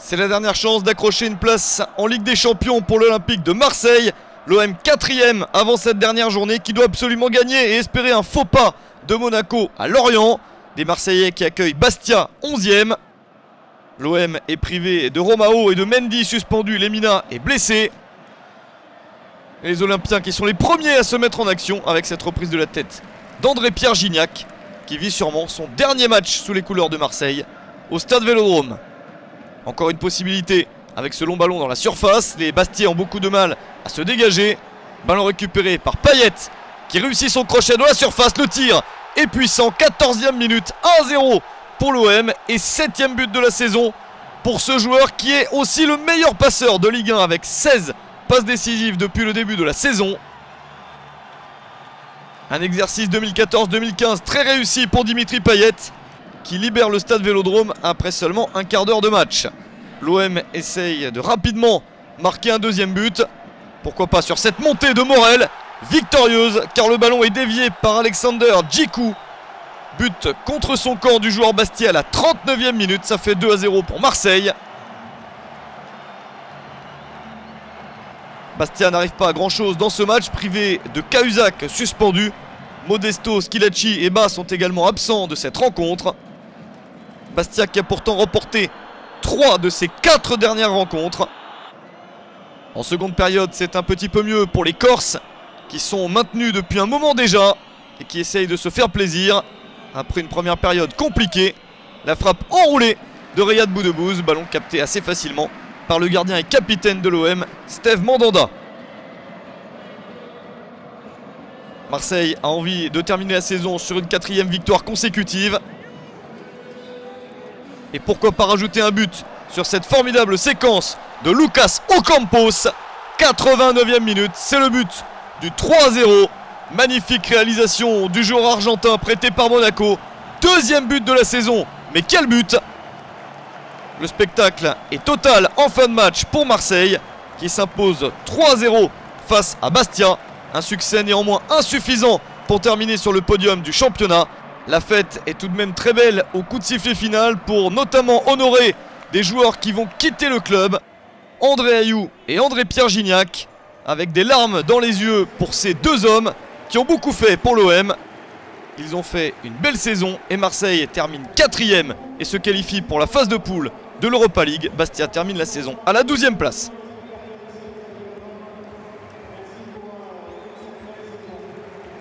C'est la dernière chance d'accrocher une place en Ligue des Champions pour l'Olympique de Marseille. L'OM 4e avant cette dernière journée qui doit absolument gagner et espérer un faux pas de Monaco à Lorient. Des Marseillais qui accueillent Bastia 11e. L'OM est privé de Romao et de Mendy suspendu. Lemina est blessé. Et les Olympiens qui sont les premiers à se mettre en action avec cette reprise de la tête d'André-Pierre Gignac qui vit sûrement son dernier match sous les couleurs de Marseille au Stade Vélodrome. Encore une possibilité avec ce long ballon dans la surface. Les Bastiais ont beaucoup de mal à se dégager. Ballon récupéré par Payet qui réussit son crochet dans la surface. Le tir est puissant. 14e minute, 1-0 pour l'OM et 7e but de la saison pour ce joueur qui est aussi le meilleur passeur de Ligue 1 avec 16 passes décisives depuis le début de la saison. Un exercice 2014-2015 très réussi pour Dimitri Payet qui libère le Stade Vélodrome après seulement un quart d'heure de match. L'OM essaye de rapidement marquer un deuxième but. Pourquoi pas sur cette montée de Morel, victorieuse car le ballon est dévié par Alexander Djikou. But contre son camp du joueur Bastia à la 39e minute, ça fait 2-0 pour Marseille. Bastia n'arrive pas à grand chose dans ce match, privé de Cahuzac suspendu. Modesto, Schilacci et Bas sont également absents de cette rencontre. Bastia qui a pourtant remporté 3 de ses 4 dernières rencontres. En seconde période, c'est un petit peu mieux pour les Corses qui sont maintenus depuis un moment déjà et qui essayent de se faire plaisir. Après une première période compliquée, la frappe enroulée de Riyad Boudebouz, ballon capté assez facilement par le gardien et capitaine de l'OM, Steve Mandanda. Marseille a envie de terminer la saison sur une 4e victoire consécutive. Et pourquoi pas rajouter un but sur cette formidable séquence de Lucas Ocampos. 89e minute, c'est le but du 3-0. Magnifique réalisation du joueur argentin prêté par Monaco. 2e but de la saison, mais quel but! Le spectacle est total en fin de match pour Marseille qui s'impose 3-0 face à Bastia. Un succès néanmoins insuffisant pour terminer sur le podium du championnat. La fête est tout de même très belle au coup de sifflet final pour notamment honorer des joueurs qui vont quitter le club. André Ayew et André-Pierre Gignac avec des larmes dans les yeux pour ces deux hommes qui ont beaucoup fait pour l'OM. Ils ont fait une belle saison et Marseille termine 4e et se qualifie pour la phase de poule de l'Europa League. Bastia termine la saison à la 12e place.